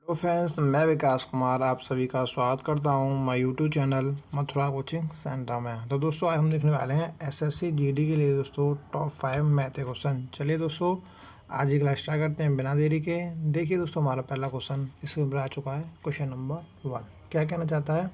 Hello friends, मैं विकास कुमार आप सभी का स्वागत करता हूं मैं YouTube channel Mathura coaching centre में। तो दोस्तों आज हम देखने वाले हैं एसएससी जीडी के लिए दोस्तों टॉप 5 मैथ के क्वेश्चन। चलिए दोस्तों आज ही क्लास स्टार्ट करते हैं बिना देरी के। देखिए दोस्तों हमारा पहला क्वेश्चन इसके ऊपर आ चुका है। क्वेश्चन नंबर 1 क्या कहना चाहता है,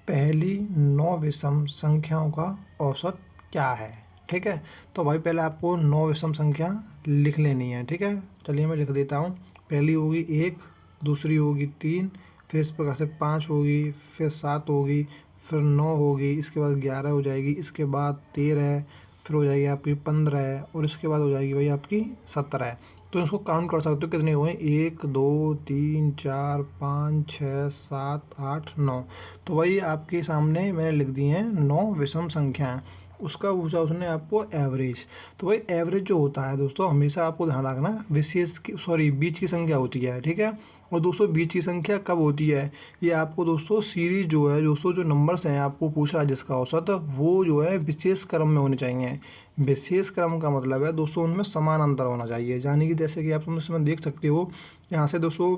पहली 9 विषम संख्याओं का औसत क्या है। ठीक है, तो भाई पहले आपको 9 विषम संख्या लिख लेनी है। ठीक है, चलिए मैं लिख देता हूँ। पहली होगी 1, दूसरी होगी 3, फिर इस प्रकार से 5 होगी, फिर 7 होगी, फिर 9 होगी, इसके बाद 11 हो जाएगी, इसके बाद 13, फिर हो जाएगी आपकी 15 और इसके बाद हो जाएगी भाई आपकी 17। तो इसको काउंट कर सकते हो कितने हुए, 1 2 3 4 5 6 7 8 9। तो भाई आपके सामने मैंने लिख दी हैं 9 विषम संख्याएं। उसका पूछा उसने आपको एवरेज। तो भाई एवरेज जो होता है दोस्तों हमेशा आपको ध्यान रखना बीच की संख्या होती है। ठीक है, और दोस्तों बीच की संख्या कब होती है, ये आपको दोस्तों सीरीज जो है दोस्तों जो नंबर्स हैं आपको पूछ रहा है जिसका औसत वो जो है विशेष क्रम में होने चाहिए। विशेष क्रम का मतलब है दोस्तों उनमें समान अंतर होना चाहिए। यानी कि जैसे कि आप इसमें देख सकते हो यहाँ से दोस्तों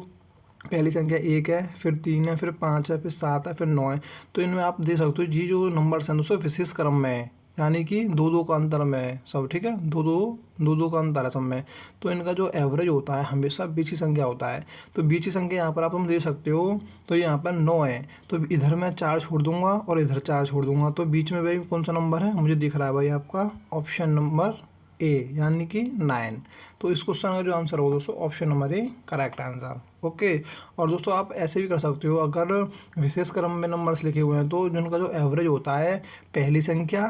पहली संख्या 1 है, फिर 3 है, फिर 5 है, फिर 7 है, फिर 9 है। तो इनमें आप देख सकते हो जी जो नंबर्स हैं दोस्तों विशेष क्रम में है, यानी कि 2-2 का अंतर में है सब। ठीक है, 2-2 का अंतर है सब में। तो इनका जो एवरेज होता है हमेशा बीच की संख्या होता है। तो बीच की संख्या यहाँ पर आप हम दे सकते हो। तो यहाँ पर 9 है, तो इधर मैं 4 छोड़ दूंगा और इधर 4 छोड़ दूंगा। तो बीच में भाई कौन सा नंबर है मुझे दिख रहा है भाई आपका ऑप्शन नंबर ए यानी कि 9। तो इस क्वेश्चन का जो आंसर होगा दोस्तों option number A correct answer. Okay, और दोस्तों आप ऐसे भी कर सकते हो, अगर विशेष क्रम में नंबर्स लिखे हुए हैं तो जिनका जो एवरेज होता है पहली संख्या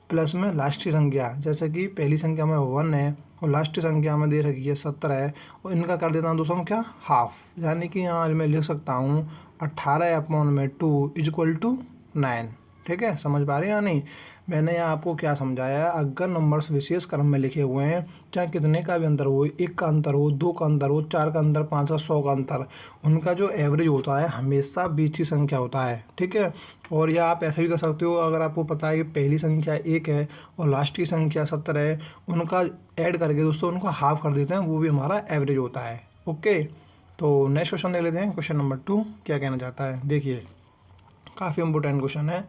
प्लस में लास्ट की संख्या, जैसे कि पहली संख्या में 1 है और लास्ट की संख्या में दे रखी है 17 है, और इनका कर देता हूँ दोस्तों हम क्या हाफ। यानी कि यहाँ मैं लिख सकता हूँ 18/2 = 9। ठीक है, समझ पा रहे हैं या नहीं। मैंने यहाँ आपको क्या समझाया है, अगर नंबर्स विशेष क्रम में लिखे हुए हैं चाहे कितने का भी अंतर हो, 1 का अंतर हो, 2 का अंतर हो, 4 का अंतर, 5 का, 100 का अंतर, उनका जो एवरेज होता है हमेशा बीच की संख्या होता है। ठीक है, और या आप ऐसे भी कर सकते हो, अगर आपको पता है कि पहली संख्या 1 है और लास्ट की संख्या 17 है, उनका ऐड करके दोस्तों उनको हाफ कर देते हैं, वो भी हमारा एवरेज होता है। ओके, तो नेक्स्ट क्वेश्चन देख लेते हैं। क्वेश्चन नंबर 2 क्या कहना चाहता है, देखिए काफ़ी इम्पोर्टेंट क्वेश्चन है।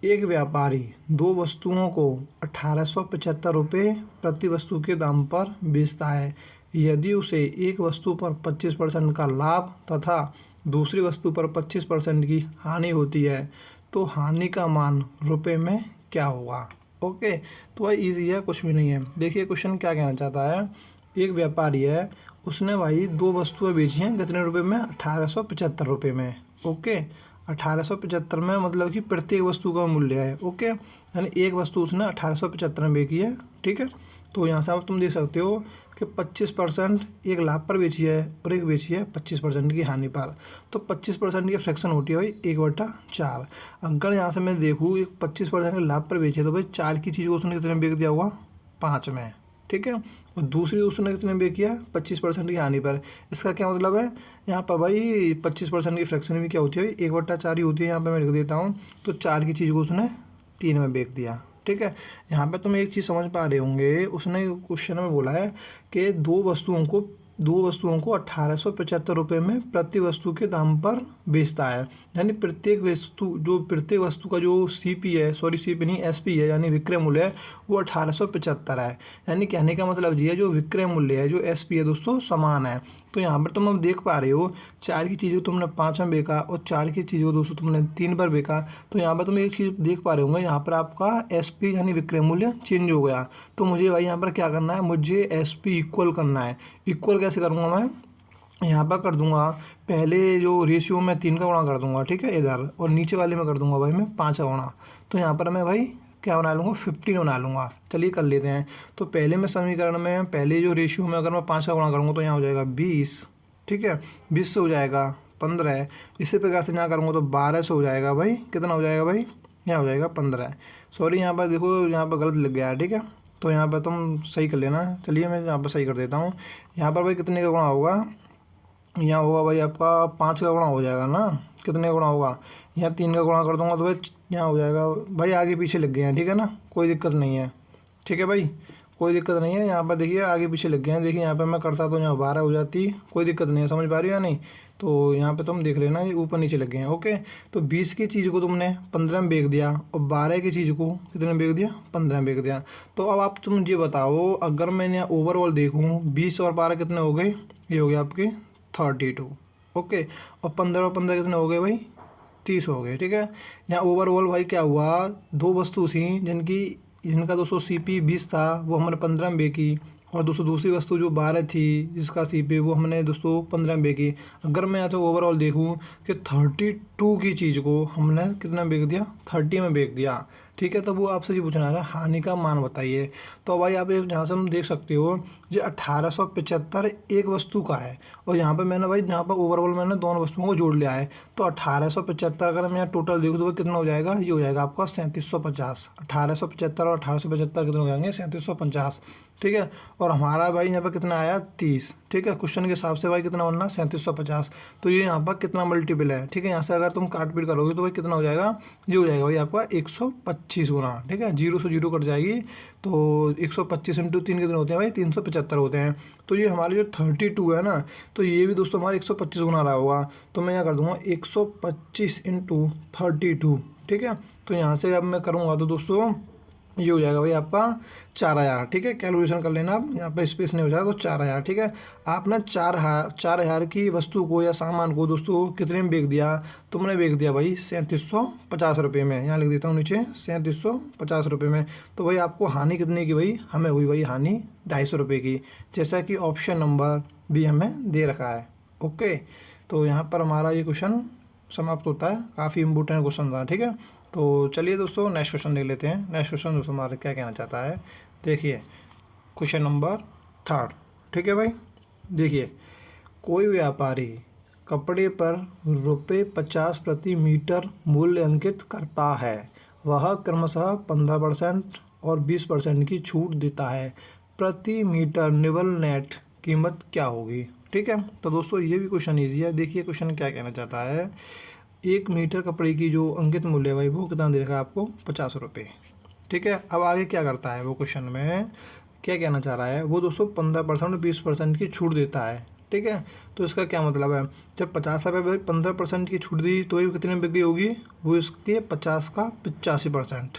एक व्यापारी 2 वस्तुओं को 1875 रुपये प्रति वस्तु के दाम पर बेचता है। यदि उसे एक वस्तु पर 25% का लाभ तथा दूसरी वस्तु पर 25% की हानि होती है तो हानि का मान रुपए में क्या होगा। ओके, तो भाई ईजी है, कुछ भी नहीं है। देखिए क्वेश्चन क्या कहना चाहता है, एक व्यापारी है, उसने भाई 2 वस्तुएं बेची हैं कितने रुपए में, 1875 रुपये में। ओके, 1875 में मतलब कि प्रत्येक वस्तु का मूल्य है। ओके, यानी एक वस्तु उसने 1875 में बेची है। ठीक है, तो यहाँ से आप तुम देख सकते हो कि 25% एक लाभ पर बेची है और एक बेची है 25% की हानि पर। तो 25% की फ्रैक्शन होती है भाई 1/4। अगर यहाँ से मैं देखूँ एक 25% के लाभ पर बेची है तो भाई 4 की चीज़ को उसने कितने बेच दिया होगा, 5 में। ठीक है, और दूसरी उसने कितने में किया, 25% की हानि पर। इसका क्या मतलब है, यहाँ पर भाई 25% की फ्रैक्शन भी क्या होती है, 1/4 ही होती है। यहाँ पे मैं लिख देता हूँ, तो 4 की चीज़ को उसने 3 में बेच दिया। ठीक है, यहाँ पे तुम एक चीज़ समझ पा रहे होंगे, उसने क्वेश्चन में बोला है कि दो वस्तुओं को 1875 रुपये में प्रति वस्तु के दाम पर बेचता है। यानी प्रत्येक वस्तु का जो सीपी है, सीपी नहीं एसपी है, यानी विक्रय मूल्य है वो 1875 है। यानी कहने का मतलब ये है जो विक्रय मूल्य है जो एसपी है दोस्तों समान है। तो यहाँ पर तुम अब देख पा रहे हो 4 की चीज़ को तुमने 5 में बेचा और 4 की चीज़ को दोस्तों तुमने 3 पर बेचा। तो यहाँ पर तुम एक चीज़ देख पा रहे होंगे, यहाँ पर आपका एसपी यानी विक्रय मूल्य चेंज हो गया। तो मुझे भाई यहाँ पर क्या करना है, मुझे एसपी इक्वल करना है। इक्वल कैसे करूँगा मैं, यहाँ पर कर दूंगा पहले जो रेशियो में 3 का गुणा कर दूंगा। ठीक है, इधर, और नीचे वाले में कर दूंगा भाई मैं 5 का गुणा। तो यहाँ पर मैं भाई क्या बना लूँगा, 15 बना लूँगा। चलिए कर लेते हैं। तो पहले में समीकरण में पहले जो रेशियो में अगर मैं 5 का गुणा करूँगा तो यहाँ हो जाएगा 20। ठीक है, 20 से हो जाएगा 15। इसी प्रकार से यहाँ करूँगा तो 12 से हो जाएगा भाई, कितना हो जाएगा भाई, यहाँ हो जाएगा 15। सॉरी यहाँ पर देखो यहाँ पर गलत लग गया है। ठीक है, तो यहाँ पर तुम सही कर लेना। चलिए मैं यहाँ पर सही कर देता हूँ। यहाँ पर भाई कितने का गुणा होगा, यहाँ होगा भाई आपका 5 का गुणा हो जाएगा ना, कितने का गुणा होगा, यहाँ 3 का गुणा कर दूंगा तो भाई यहाँ हो जाएगा भाई, आगे पीछे लग गए हैं। ठीक है ना, कोई दिक्कत नहीं है। ठीक है भाई, कोई दिक्कत नहीं है। यहाँ पर देखिए आगे पीछे लग गए हैं। देखिए यहाँ पर मैं करता तो यहाँ 12 हो जाती, कोई दिक्कत नहीं है। समझ पा रही हो या नहीं। तो यहाँ पे तुम देख लेना ये ऊपर नीचे लग गए हैं। ओके, तो 20 की चीज़ को तुमने 15 में बेच दिया और 12 की चीज़ को कितने में बेच दिया, 15 में बेच दिया। तो अब आप तुम मुझे बताओ, अगर मैंने यहाँ ओवरऑल देखूँ 20 और 12 कितने हो गए, ये हो गए आपके 32। ओके, और 15 और 15 कितने हो गए भाई, 30 हो गए। ठीक है, यहाँ ओवरऑल भाई क्या हुआ, दो वस्तु थी जिनका दोस्तों CP 20 था, वो हमने 15 में बेची, और दोस्तों दूसरी वस्तु जो 12 थी जिसका CP वो हमने दोस्तों 15 में बेची। अगर मैं यहाँ तो ओवरऑल देखूँ कि 32 की चीज़ को हमने कितना बेच दिया, 30 में बेच दिया। ठीक है, तो वो आपसे ये पूछना है हानि का मान बताइए। तो भाई आप यहाँ से हम देख सकते हो जो 1875 एक वस्तु का है, और यहाँ पे मैंने भाई यहाँ पर ओवरऑल मैंने दोनों वस्तुओं को जोड़ लिया है। तो 1875 अगर हम यहाँ टोटल देखो तो कितना हो जाएगा, ये हो जाएगा आपका 3750। 1875 और 1875 कितने हो जाएंगे, 3750। ठीक है, और हमारा भाई यहाँ पर कितना आया, 30। ठीक है, क्वेश्चन के हिसाब से भाई कितना बनना, 3750। तो ये यहाँ पर कितना मल्टीपल है। ठीक है, यहाँ से अगर तुम काट पीट करोगे तो भाई कितना हो जाएगा, ये हो जाएगा भाई आपका 125 गुना। ठीक है, 0 से 0 कट जाएगी, तो 125 इंटू 3 कितने होते हैं भाई, 375 होते हैं। तो ये हमारे जो 32 है ना, तो ये भी दोस्तों हमारे 125 गुना रहा होगा। तो मैं यहाँ कर दूँगा 125 इंटू 32। ठीक है, तो यहाँ से अब मैं करूँगा तो दोस्तों ये हो जाएगा भाई आपका 4000। ठीक है, कैलकुलेशन कर लेना आप, यहाँ पे स्पेस नहीं हो जाएगा तो 4000। ठीक है, आपने 4000 की वस्तु को या सामान को दोस्तों कितने में बेच दिया, तो मैंने बेच दिया भाई 3750 रुपये में। यहाँ लिख देता हूँ नीचे 3750 रुपये में। तो भाई आपको हानि कितने की भाई, हमें हुई भाई हानि 250 रुपये की, जैसा कि ऑप्शन नंबर बी हमें दे रखा है। ओके, तो यहाँ पर हमारा ये क्वेश्चन समाप्त होता है। काफ़ी इंपॉर्टेंट क्वेश्चन था। ठीक है, तो चलिए दोस्तों नेक्स्ट क्वेश्चन देख लेते हैं। नेक्स्ट क्वेश्चन दोस्तों हमारा क्या कहना चाहता है, देखिए क्वेश्चन नंबर 3। ठीक है भाई, देखिए कोई व्यापारी कपड़े पर ₹50 प्रति मीटर मूल्य अंकित करता है। वह क्रमशः 15% और 20% की छूट देता है। प्रति मीटर निवल नेट कीमत क्या होगी। ठीक है, तो दोस्तों ये भी क्वेश्चन ईजी है। देखिए क्वेश्चन क्या कहना चाहता है, 1 मीटर कपड़े की जो अंकित मूल्य है भाई वो कितना दे रखा है आपको, 50 रुपये। ठीक है, अब आगे क्या करता है वो, क्वेश्चन में क्या कहना चाह रहा है वो दोस्तों 15% और 20% की छूट देता है। ठीक है, तो इसका क्या मतलब है, जब 50 रुपये भाई 15% की छूट दी तो ये कितने में बिक्री होगी, वो इसके 50 का 85%।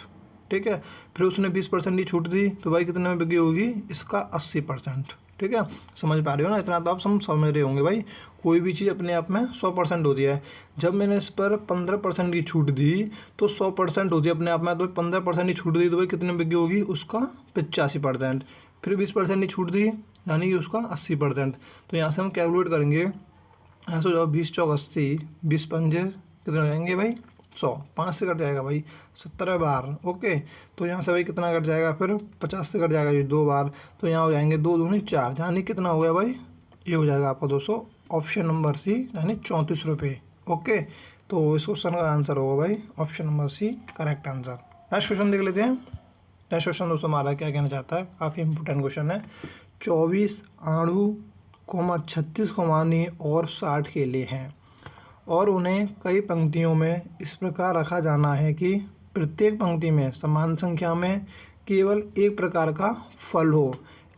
ठीक है, फिर उसने 20% की छूट दी तो भाई कितने में बिक्री होगी, इसका 80%। ठीक है, समझ पा रहे हो ना, इतना तो आप समझ रहे होंगे भाई। कोई भी चीज़ अपने आप में 100% होती है। जब मैंने इस पर 15% की छूट दी तो 100% होती है अपने आप में, तो 15% की छूट दी तो भाई कितने में बिक्री होगी, उसका 85%। फिर 20% की छूट दी यानी कि उसका 80%। तो यहाँ से हम कैलकुलेट करेंगे, यहाँ से जो 20 चौक 80, 20 पंजे कितने हो जाएंगे भाई 100, 5 से कट जाएगा भाई 70 बार। ओके, तो यहाँ से भाई कितना कट जाएगा, फिर 50 से कट जाएगा ये 2 बार, तो यहाँ हो जाएंगे 2 दूनी 4, यानी कितना हो गया भाई, ये हो जाएगा आपका दोस्तों ऑप्शन नंबर सी, यानी 34 रुपये। ओके, तो इस क्वेश्चन का आंसर होगा भाई option number C correct answer. Next question देख लेते हैं। नेक्स्ट क्वेश्चन दोस्तों हमारा क्या कहना चाहता है, काफ़ी इंपॉर्टेंट क्वेश्चन है। 24 आणु 36 कमानी और 60 केले हैं और उन्हें कई पंक्तियों में इस प्रकार रखा जाना है कि प्रत्येक पंक्ति में समान संख्या में केवल एक प्रकार का फल हो।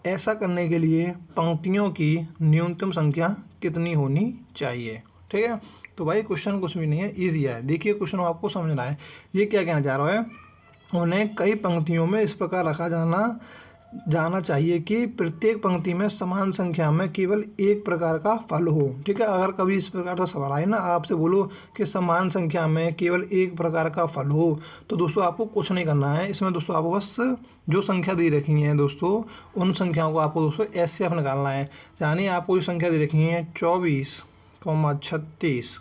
ऐसा करने के लिए पंक्तियों की न्यूनतम संख्या कितनी होनी चाहिए। ठीक है, तो भाई क्वेश्चन कुछ भी नहीं है, ईजी है। देखिए क्वेश्चन आपको समझना है, ये क्या कहना चाह रहा है, उन्हें कई पंक्तियों में इस प्रकार रखा जाना चाहिए कि प्रत्येक पंक्ति में समान संख्या में केवल एक प्रकार का फल हो। ठीक है, अगर कभी इस प्रकार का सवाल आए ना, आपसे बोलो कि समान संख्या में केवल एक प्रकार का फल हो, तो दोस्तों आपको कुछ नहीं करना है इसमें। दोस्तों आपको बस जो संख्या दी रखी है दोस्तों, उन संख्याओं को आपको दोस्तों SCF निकालना है। यानी आपको जो संख्या दी रखी है 24, 36,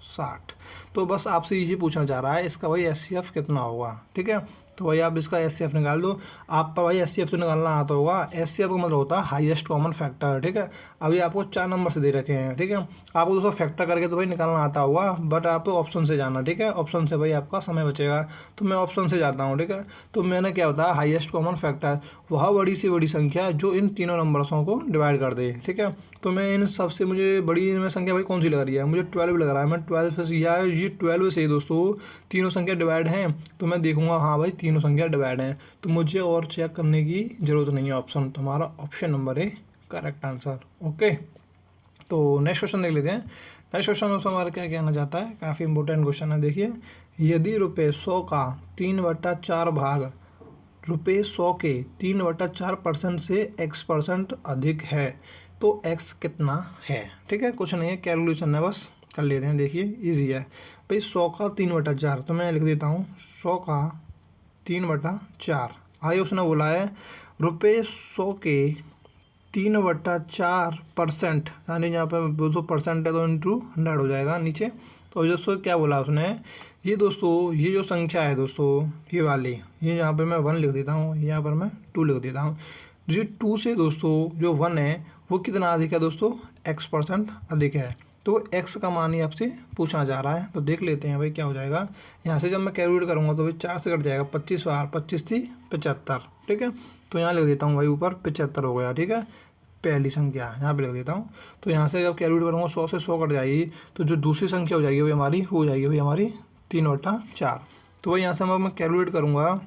60, तो बस आपसे ये पूछना चाह रहा है इसका भाई SCF कितना होगा। ठीक है, तो भाई आप इसका SCF निकाल दो। आप पर भाई SCF तो निकालना आता होगा। SCF का मतलब होता है हाईएस्ट कॉमन फैक्टर। ठीक है, अभी आपको 4 नंबर से दे रखे हैं। ठीक है, आपको दोस्तों फैक्टर करके तो भाई निकालना आता होगा, बट आप ऑप्शन से जाना। ठीक है, ऑप्शन से भाई आपका समय बचेगा, तो मैं ऑप्शन से जाता हूँ। ठीक है, तो मैंने क्या बताया, हाईएस्ट कॉमन फैक्टर वह बड़ी से बड़ी संख्या जो इन तीनों नंबर्सों को डिवाइड कर दे। ठीक है, तो मैं इन सबसे मुझे बड़ी में संख्या भाई कौन सी लग रही है, मुझे 12 लग रहा है। मैं 12 से, यार ये 12 से दोस्तों तीनों संख्या डिवाइड हैं, तो मैं देखूंगा हाँ भाई तीनों संख्या डिवाइड हैं, तो मुझे और चेक करने की ज़रूरत नहीं है। ऑप्शन तुम्हारा option number A correct answer. Okay, तो नेक्स्ट क्वेश्चन देख लेते हैं। नेक्स्ट क्वेश्चन दोस्तों हमारा क्या कहना चाहता है, काफ़ी इंपॉर्टेंट क्वेश्चन है। देखिए, यदि रुपये 100 का 3/4 भाग रुपये 100 के 3/4% से x% अधिक है तो x कितना है। ठीक है, कुछ नहीं है, कैलकुलेशन है, बस कर लेते हैं। देखिए इजी है भाई, 100 का 3/4, तो मैं लिख देता हूँ 100 का 3/4। आगे उसने बोला है रुपये 100 के 3/4%, यानी यहाँ पे 200% है तो इंटू 100 हो जाएगा नीचे। तो दोस्तों क्या बोला उसने, ये दोस्तों ये जो संख्या है दोस्तों, ये वाली, ये यहाँ पे मैं 1 लिख देता हूँ, यहाँ पर मैं 2 लिख देता हूँ। जो 2 से दोस्तों जो 1 है वो कितना अधिक है दोस्तों, x% अधिक है। तो x का मान ही आपसे पूछना चाह रहा है। तो देख लेते हैं भाई क्या हो जाएगा। यहाँ से जब मैं कैलकुलेट करूँगा तो भाई 4 से कट जाएगा, 25 बार 25 थी 75। ठीक है, तो यहाँ लिख देता हूँ भाई ऊपर 75 हो गया। ठीक है, पहली संख्या यहाँ पे लिख देता हूँ। तो यहाँ से जब कैलकुलेट करूँगा 100 से 100 कट जाएगी, तो जो दूसरी संख्या हो जाएगी भाई हमारी, वो हो जाएगी भाई हमारी 3/4। तो भाई यहाँ से मैं कैलकुलेट करूँगा,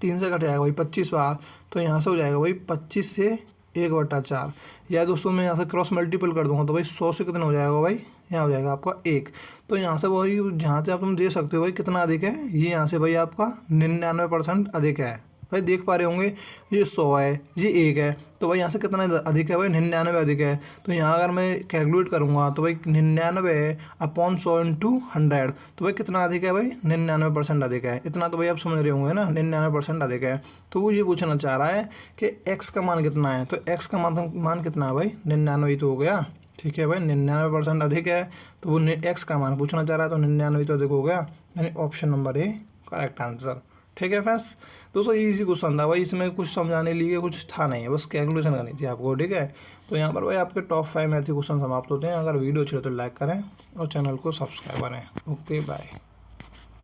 3 से कट जाएगा भाई 25 बार, तो यहाँ से हो जाएगा भाई 25 से 1/4। या दोस्तों मैं यहाँ से क्रॉस मल्टीपल कर दूँगा तो भाई 100 से कितना हो जाएगा भाई, यहाँ हो जाएगा आपका 1। तो यहाँ से वही, जहाँ से आप तुम दे सकते हो भाई कितना अधिक है, ये यहाँ से भाई आपका 99% अधिक है। भाई देख पा रहे होंगे ये 100 है, ये 1 है, तो भाई यहाँ से कितना अधिक है भाई, 99 अधिक है। तो यहाँ अगर मैं कैलकुलेट करूँगा तो भाई 99/100 इंटू 100, तो भाई कितना अधिक है भाई, 99% अधिक है। इतना तो भाई आप समझ रहे होंगे ना, 99% अधिक है। तो वो ये पूछना चाह रहा है कि x का मान कितना है। तो x का मान कितना है भाई, 99 तो हो गया। ठीक है भाई, 99% अधिक है, तो वो x का मान पूछना चाह रहा है, तो 99 तो अधिक हो गया, यानी option number A correct answer. ठीक है फ्रेंड्स, दोस्तों ये इजी क्वेश्चन था भाई, इसमें कुछ समझाने लिए कुछ था नहीं, बस कैलकुलेशन करनी थी आपको। ठीक है, तो यहाँ पर भाई आपके टॉप 5 मैथ क्वेश्चन समाप्त होते हैं। अगर वीडियो अच्छी लगे तो लाइक करें और चैनल को सब्सक्राइब करें। Okay bye.